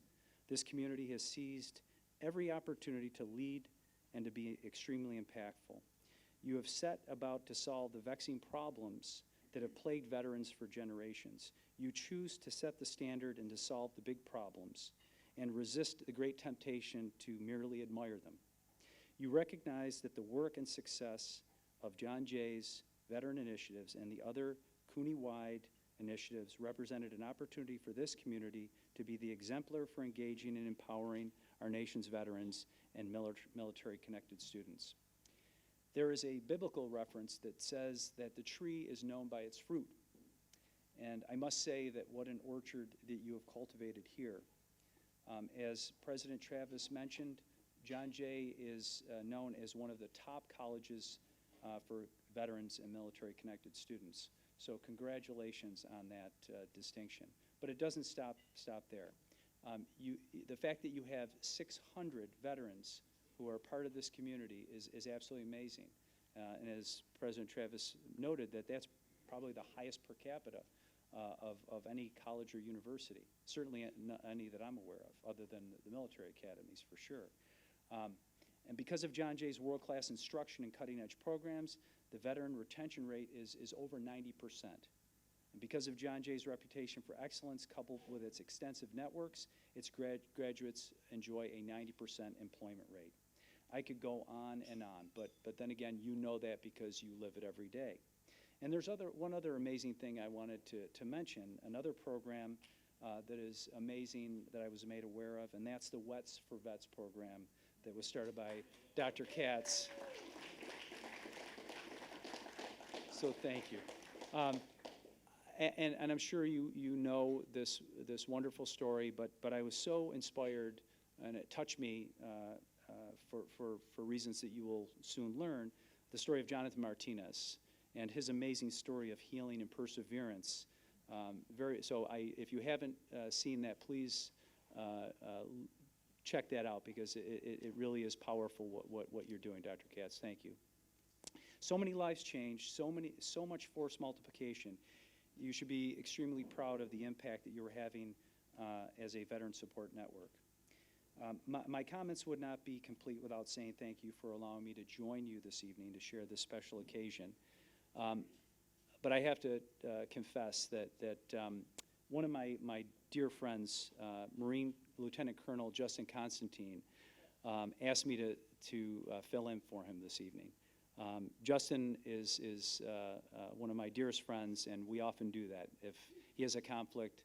This community has seized every opportunity to lead and to be extremely impactful. You have set about to solve the vexing problems that have plagued veterans for generations. You choose to set the standard and to solve the big problems and resist the great temptation to merely admire them. You recognize that the work and success of John Jay's veteran initiatives and the other CUNY-wide initiatives represented an opportunity for this community to be the exemplar for engaging and empowering our nation's veterans and military-connected students. There is a biblical reference that says that the tree is known by its fruit. And I must say that what an orchard that you have cultivated here. As President Travis mentioned, John Jay is known as one of the top colleges for veterans and military-connected students. So congratulations on that distinction. But it doesn't stop there. The fact that you have 600 veterans who are part of this community is absolutely amazing. And as President Travis noted, that's probably the highest per capita of any college or university, certainly any that I'm aware of, other than the military academies for sure. And because of John Jay's world-class instruction and cutting-edge programs, the veteran retention rate is over 90%. And because of John Jay's reputation for excellence, coupled with its extensive networks, its graduates enjoy a 90% employment rate. I could go on and on, but then again, you know that because you live it every day. And there's one other amazing thing I wanted to mention, another program that is amazing that I was made aware of, and that's the Wets for Vets program that was started by Dr. Katz. So thank you. And I'm sure you know this wonderful story, but I was so inspired, and it touched me for reasons that you will soon learn, the story of Jonathan Martinez and his amazing story of healing and perseverance. If you haven't seen that, please check that out, because it really is powerful what you're doing, Dr. Katz. Thank you. So many lives changed, so much force multiplication. You should be extremely proud of the impact that you're having as a veteran support network. My comments would not be complete without saying thank you for allowing me to join you this evening to share this special occasion. But I have to confess that one of my dear friends, Marine Lieutenant Colonel Justin Constantine, asked me to fill in for him this evening. Justin is one of my dearest friends, and we often do that. If he has a conflict,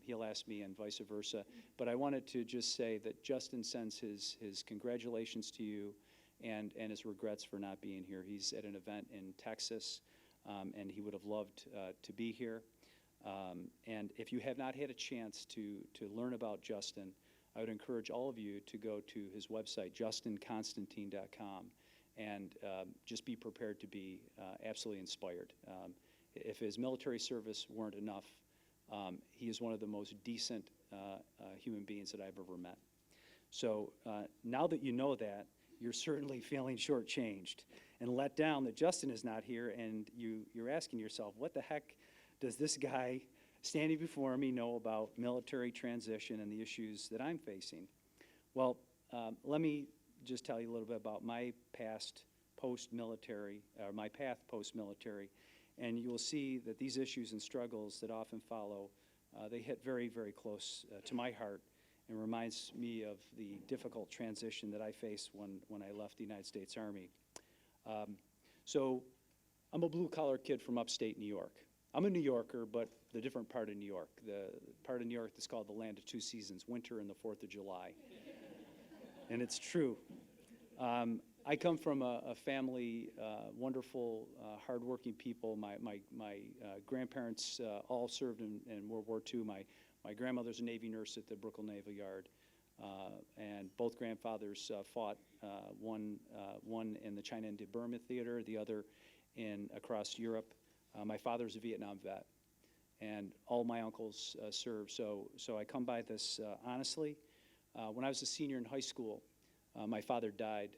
he'll ask me and vice versa. But I wanted to just say that Justin sends his congratulations to you and his regrets for not being here. He's at an event in Texas, and he would have loved to be here. And if you have not had a chance to learn about Justin, I would encourage all of you to go to his website, justinconstantine.com, and just be prepared to be absolutely inspired. If his military service weren't enough, he is one of the most decent human beings that I've ever met. So now that you know that, you're certainly feeling shortchanged and let down that Justin is not here, and you're asking yourself, what the heck does this guy standing before me know about military transition and the issues that I'm facing? Well, let me just tell you a little bit about my past post-military, or my path post-military, and you will see that these issues and struggles that often follow, they hit very, very close to my heart, and reminds me of the difficult transition that I faced when I left the United States Army. So I'm a blue-collar kid from upstate New York. I'm a New Yorker, but the different part of New York, the part of New York that's called the land of two seasons, winter and the 4th of July. And it's true. I come from a family, wonderful, hardworking people. My grandparents all served in World War II. My grandmother's a Navy nurse at the Brooklyn Naval Yard, and both grandfathers fought, one in the China and Burma theater, the other across Europe. My father's a Vietnam vet, and all my uncles served. So I come by this honestly. When I was a senior in high school, my father died,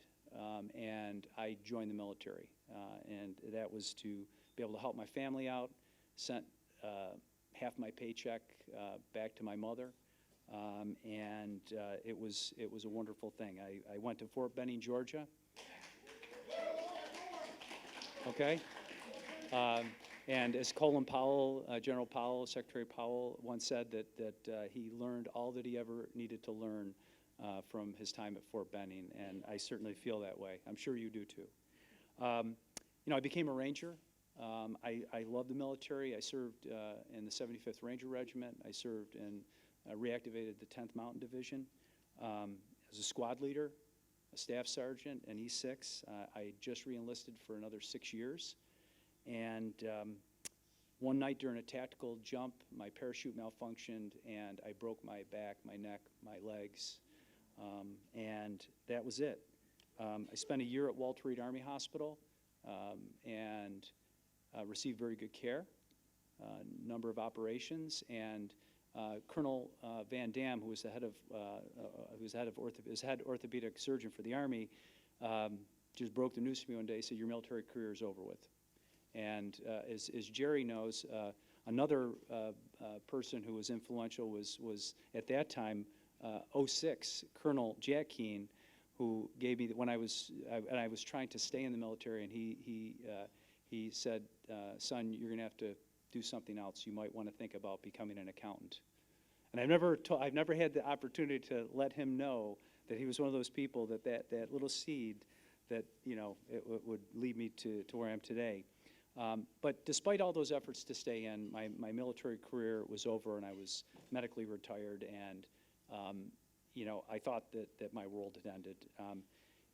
and I joined the military, and that was to be able to help my family out. Sent half my paycheck back to my mother, and it was a wonderful thing. I went to Fort Benning, Georgia. Okay. And as Colin Powell, General Powell, Secretary Powell once said that he learned all that he ever needed to learn from his time at Fort Benning, and I certainly feel that way. I'm sure you do too. I became a Ranger. I love the military. I served in the 75th Ranger Regiment. I served and reactivated the 10th Mountain Division as a squad leader, a staff sergeant, an E6. I just re-enlisted for another 6 years. And one night during a tactical jump, my parachute malfunctioned, and I broke my back, my neck, my legs, and that was it. I spent a year at Walter Reed Army Hospital and received very good care, number of operations, and Colonel Van Dam, who was the head orthopedic surgeon for the Army, just broke the news to me one day. He said, "Your military career is over with." And as Jerry knows, another person who was influential was at that time 06 Colonel Jack Keene, who gave me when I was trying to stay in the military, and he said, "Son, you're going to have to do something else. You might want to think about becoming an accountant." And I've never had the opportunity to let him know that he was one of those people that little seed that it would lead me to where I am today. But despite all those efforts to stay in, my military career was over, and I was medically retired, and I thought that my world had ended.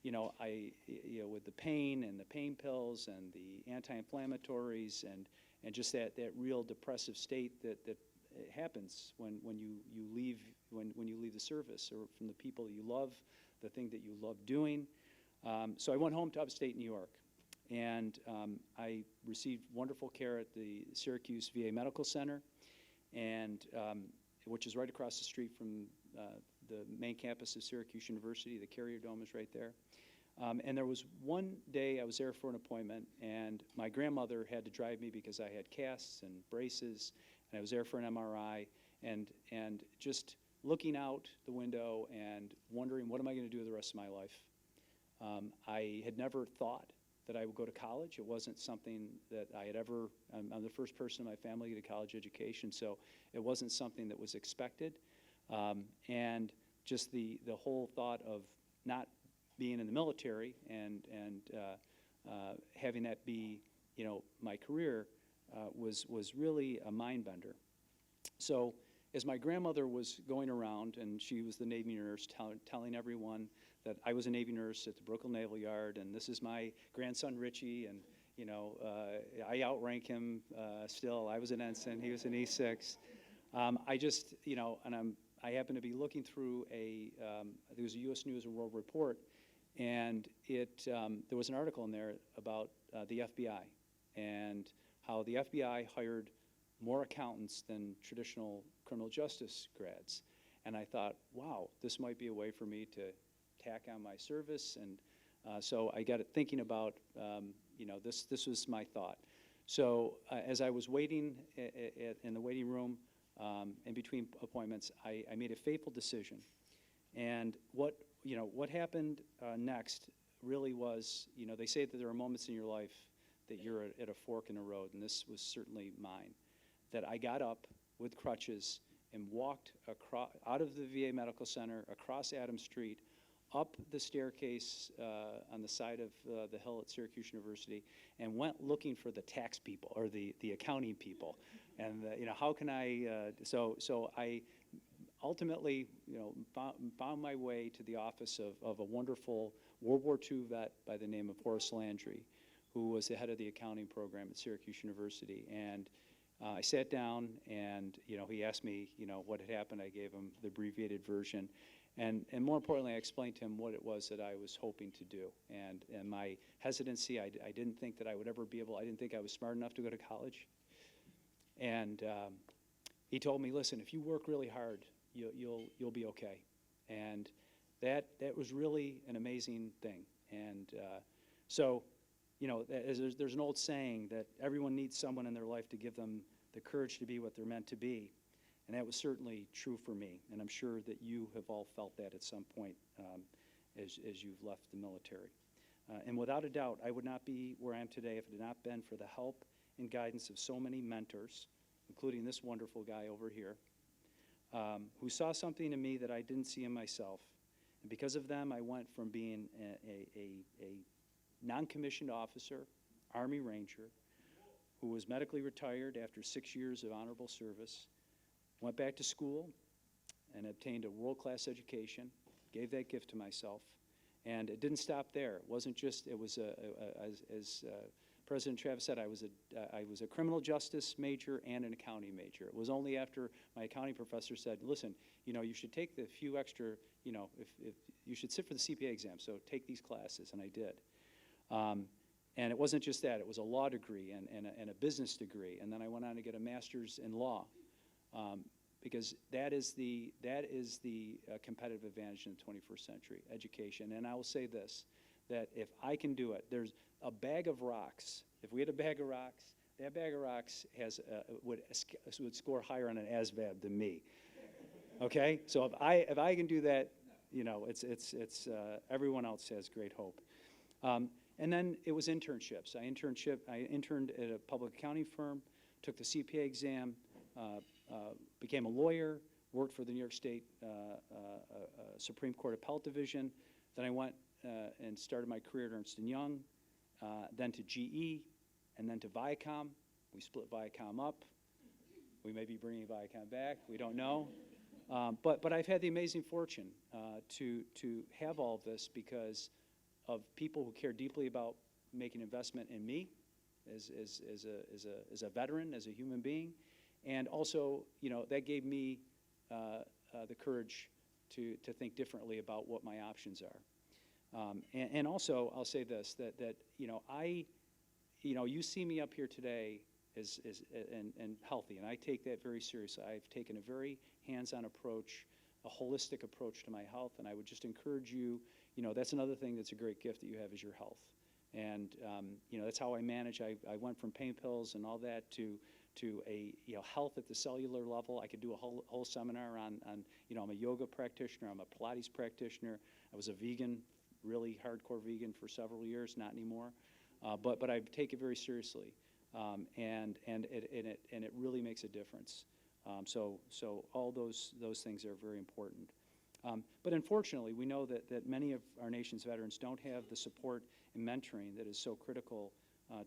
With the pain and the pain pills and the anti-inflammatories and just that real depressive state that happens when you leave the service, or from the people you love, the thing that you love doing. So I went home to upstate New York. And I received wonderful care at the Syracuse VA Medical Center, and which is right across the street from the main campus of Syracuse University. The Carrier Dome is right there. And there was one day I was there for an appointment, and my grandmother had to drive me because I had casts and braces, and I was there for an MRI, and just looking out the window and wondering, what am I going to do the rest of my life? I had never thought that I would go to college. It wasn't something that I had ever, I'm the first person in my family to get a college education, so it wasn't something that was expected. And just the whole thought of not being in the military and having that be, my career was really a mind bender. So as my grandmother was going around, and she was the Navy nurse, telling everyone that I was a Navy nurse at the Brooklyn Naval Yard, and this is my grandson Richie, and I outrank him still. I was an ensign, he was an E6. I just, I happened to be looking through there was a U.S. News and World Report, and there was an article in there about the FBI and how the FBI hired more accountants than traditional criminal justice grads. And I thought, wow, this might be a way for me to tack on my service. And so I got it thinking about, this was my thought. So as I was waiting in the waiting room, in between appointments, I made a fateful decision. And what happened next really was, they say that there are moments in your life that you're at a fork in the road, and this was certainly mine. That I got up with crutches and walked out of the VA Medical Center, across Adams Street, up the staircase on the side of the hill at Syracuse University, and went looking for the tax people, or the accounting people. And how can I, so I ultimately, found my way to the office of a wonderful World War II vet by the name of Horace Landry, who was the head of the accounting program at Syracuse University. And I sat down, and he asked me what had happened. I gave him the abbreviated version, and more importantly, I explained to him what it was that I was hoping to do, and my hesitancy. I didn't think that I would ever be able. I didn't think I was smart enough to go to college. And he told me, listen, if you work really hard, you'll be okay. And that was really an amazing thing. And so. There's an old saying that everyone needs someone in their life to give them the courage to be what they're meant to be. And that was certainly true for me. And I'm sure that you have all felt that at some point as you've left the military. And without a doubt, I would not be where I am today if it had not been for the help and guidance of so many mentors, including this wonderful guy over here, who saw something in me that I didn't see in myself. And because of them, I went from being a non-commissioned officer, Army Ranger, who was medically retired after 6 years of honorable service, went back to school and obtained a world-class education, gave that gift to myself, and it didn't stop there. It wasn't just, it was, as President Travis said, I was a criminal justice major and an accounting major. It was only after my accounting professor said, listen, you should take the few extra, if you should sit for the CPA exam, so take these classes, and I did. And it wasn't just that, it was a law degree and a business degree. And then I went on to get a master's in law, because that is the competitive advantage in the 21st century, education. And I will say this, that if I can do it, there's a bag of rocks. If we had a bag of rocks, that bag of rocks would score higher on an ASVAB than me. Okay? So if I can do that, it's everyone else has great hope. And then it was internships. I interned at a public accounting firm, took the CPA exam, became a lawyer, worked for the New York State Supreme Court Appellate Division. Then I went and started my career at Ernst & Young, then to GE, and then to Viacom. We split Viacom up. We may be bringing Viacom back. We don't know. But I've had the amazing fortune to have all of this because of people who care deeply about making investment in me as a veteran, as a human being. And also, that gave me the courage to think differently about what my options are. And also, I'll say this, that you see me up here today and healthy, and I take that very seriously. I've taken a very hands-on approach, a holistic approach to my health, and I would just encourage you, that's another thing that's a great gift that you have is your health. And, that's how I manage. I went from pain pills and all that to a health at the cellular level. I could do a whole seminar on I'm a yoga practitioner, I'm a Pilates practitioner. I was a vegan, really hardcore vegan for several years, not anymore. But I take it very seriously, and it really makes a difference. So all those things are very important. But unfortunately, we know that many of our nation's veterans don't have the support and mentoring that is so critical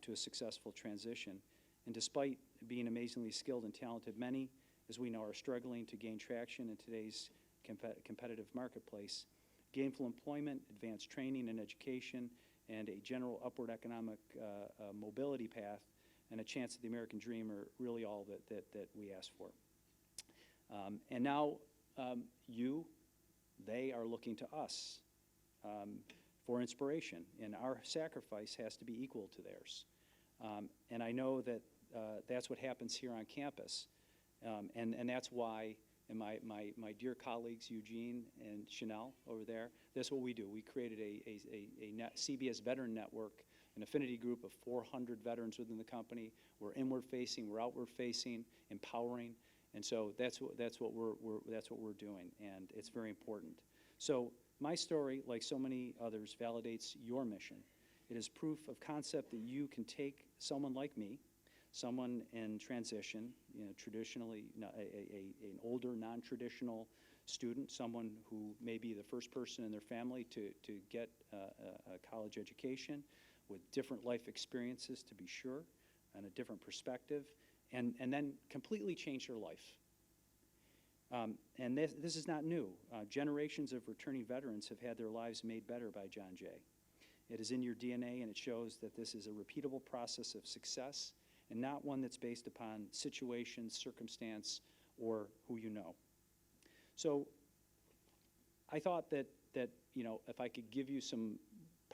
to a successful transition. And despite being amazingly skilled and talented, many as we know, are struggling to gain traction in today's competitive marketplace. Gainful employment, advanced training and education, and a general upward economic mobility path, and a chance at the American dream are really all that we ask for. And now they are looking to us for inspiration, and our sacrifice has to be equal to theirs. And I know that that's what happens here on campus, and that's why, and my dear colleagues Eugene and Chanel over there, that's what we do. We created a CBS Veteran Network, an affinity group of 400 veterans within the company. We're inward-facing, we're outward-facing, empowering, and so that's what we're doing, and it's very important. So my story, like so many others, validates your mission. It is proof of concept that you can take someone like me, someone in transition, traditionally an older, non-traditional student, someone who may be the first person in their family to get a college education with different life experiences, to be sure, and a different perspective, and then completely change their life. And this is not new. Generations of returning veterans have had their lives made better by John Jay. It is in your DNA, and it shows that this is a repeatable process of success and not one that's based upon situation, circumstance, or who you know. So I thought that if I could give you some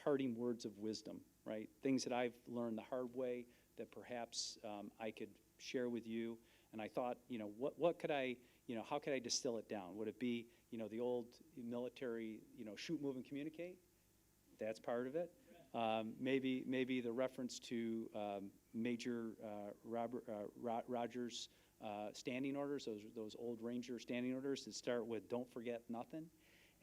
parting words of wisdom, right? Things that I've learned the hard way that perhaps I could share with you. And I thought, what could I, how could I distill it down? Would it be, the old military, shoot, move, and communicate? That's part of it. Maybe the reference to Major Rogers' standing orders, those old Ranger standing orders that start with "Don't forget nothing,"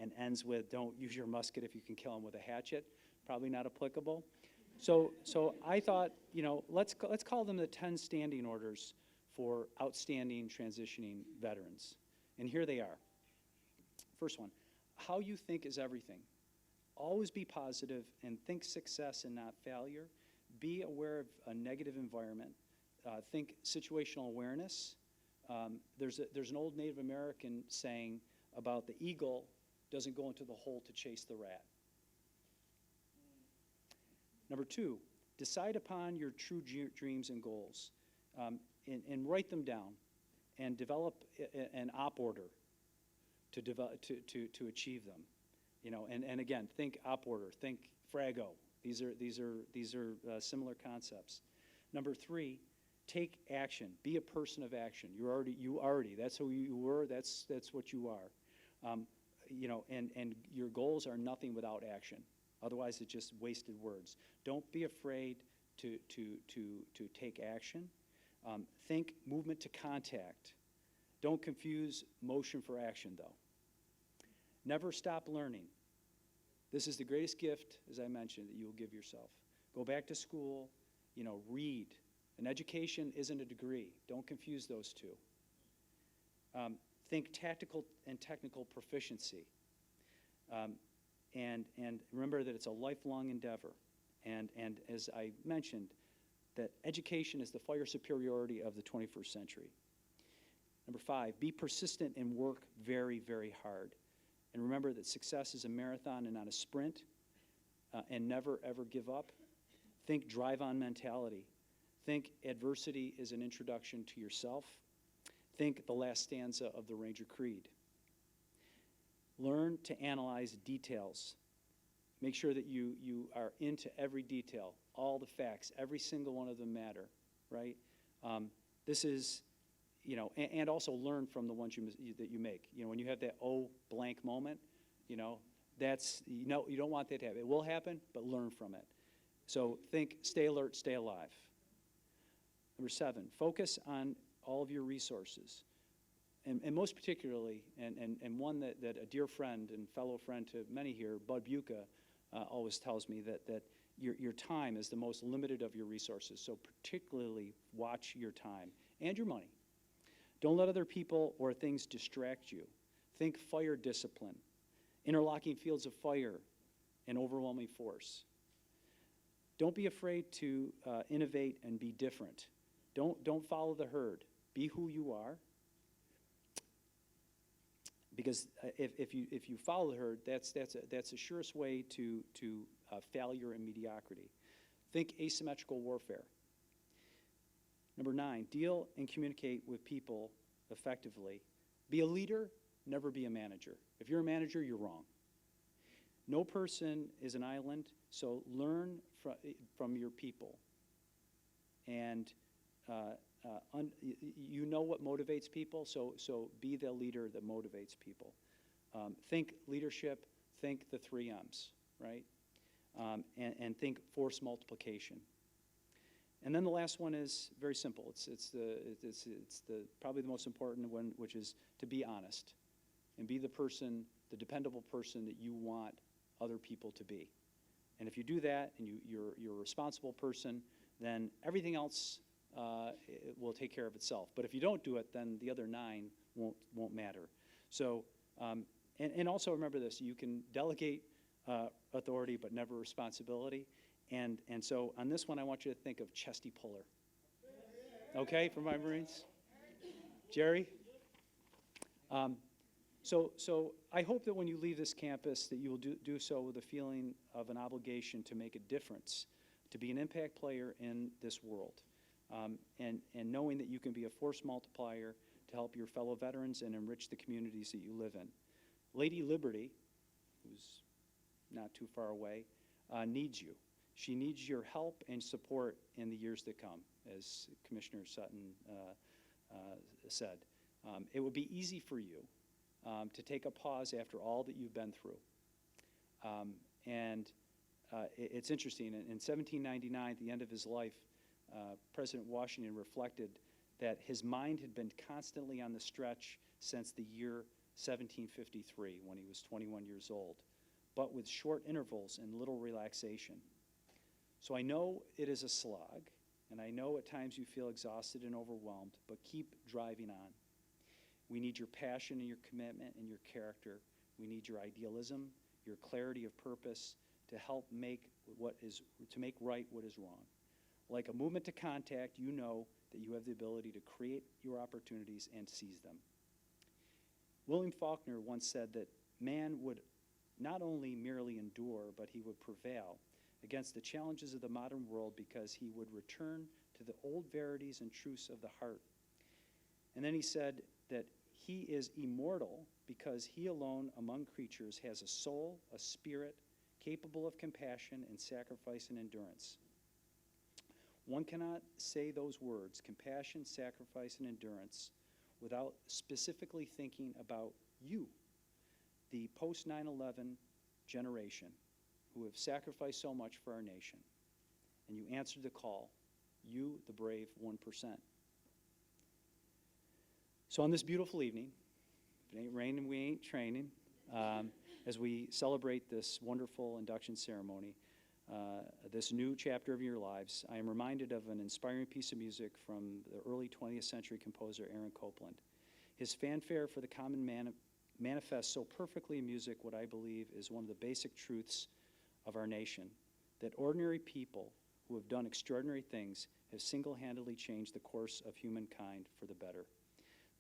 and ends with "Don't use your musket if you can kill him with a hatchet." Probably not applicable. So I thought, let's call them the 10 standing orders for outstanding transitioning veterans. And here they are. First one: how you think is everything. Always be positive and think success and not failure. Be aware of a negative environment. Think situational awareness. There's an old Native American saying about the eagle doesn't go into the hole to chase the rat. Number 2, decide upon your true dreams and goals, and write them down, and develop an op order to achieve them. And again, think op order, think Frago. These are similar concepts. Number 3, take action. Be a person of action. You already. That's who you were. That's what you are. And your goals are nothing without action. Otherwise, it's just wasted words. Don't be afraid to take action. Think movement to contact. Don't confuse motion for action, though. Never stop learning. This is the greatest gift, as I mentioned, that you will give yourself. Go back to school, read. An education isn't a degree. Don't confuse those two. Think tactical and technical proficiency. And remember that it's a lifelong endeavor. And as I mentioned, that education is the fire superiority of the 21st century. Number 5, be persistent and work very, very hard. And remember that success is a marathon and not a sprint, and never, ever give up. Think drive-on mentality. Think adversity is an introduction to yourself. Think the last stanza of the Ranger Creed. Learn to analyze details. Make sure that you are into every detail, all the facts, every single one of them matter, right? This is, and also learn from the ones that you make. When you have that blank moment, you don't want that to happen. It will happen, but learn from it. So think, stay alert, stay alive. Number 7, focus on all of your resources. And most particularly, and one that a dear friend and fellow friend to many here, Bud Buca, always tells me that your time is the most limited of your resources. So particularly watch your time and your money. Don't let other people or things distract you. Think fire discipline, interlocking fields of fire, and overwhelming force. Don't be afraid to innovate and be different. Don't follow the herd. Be who you are. because if you follow her, that's the surest way to failure and mediocrity. Think asymmetrical warfare. Number 9, deal and communicate with people effectively. Be a leader, never be a manager. If you're a manager, you're wrong. No person is an island, so learn from your people. And you know what motivates people, so be the leader that motivates people. Think leadership, think the 3 M's, right? And think force multiplication. And then the last one is very simple. It's the probably the most important one, which is to be honest and be the person, the dependable person that you want other people to be. And if you do that and you're a responsible person, then everything else it will take care of itself. But if you don't do it, then the other 9 won't matter. So and also remember this: you can delegate authority, but never responsibility. And so on this one, I want you to think of Chesty Puller. Okay, for my Marines? Jerry? So I hope that when you leave this campus that you will do so with a feeling of an obligation to make a difference, to be an impact player in this world, and knowing that you can be a force multiplier to help your fellow veterans and enrich the communities that you live in. Lady Liberty, who's not too far away, needs you. She needs your help and support in the years to come, as Commissioner Sutton said. It would be easy for you to take a pause after all that you've been through. It's interesting. In 1799, at the end of his life, President Washington reflected that his mind had been constantly on the stretch since the year 1753, when he was 21 years old, but with short intervals and little relaxation. So I know it is a slog, and I know at times you feel exhausted and overwhelmed, but keep driving on. We need your passion and your commitment and your character. We need your idealism, your clarity of purpose to help make right what is wrong. Like a movement to contact, you know that you have the ability to create your opportunities and seize them. William Faulkner once said that man would not only merely endure, but he would prevail against the challenges of the modern world because he would return to the old verities and truths of the heart. And then he said that he is immortal because he alone among creatures has a soul, a spirit, capable of compassion and sacrifice and endurance. One cannot say those words, compassion, sacrifice, and endurance, without specifically thinking about you, the post 9/11 generation, who have sacrificed so much for our nation. And you answered the call, you, the brave 1%. So on this beautiful evening, if it ain't raining, we ain't training, as we celebrate this wonderful induction ceremony, this new chapter of your lives, I am reminded of an inspiring piece of music from the early 20th century composer Aaron Copland. His fanfare for the common man manifests so perfectly in music what I believe is one of the basic truths of our nation, that ordinary people who have done extraordinary things have single-handedly changed the course of humankind for the better.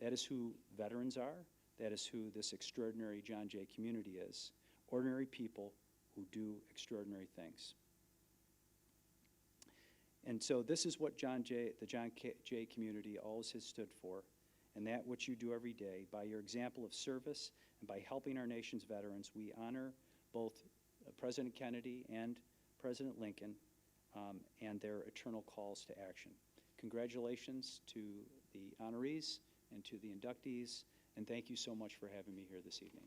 That is who veterans are. That is who this extraordinary John Jay community is. Ordinary people who do extraordinary things. And so this is what the John Jay community always has stood for, and that which you do every day. By your example of service and by helping our nation's veterans, we honor both President Kennedy and President Lincoln and their eternal calls to action. Congratulations to the honorees and to the inductees, and thank you so much for having me here this evening.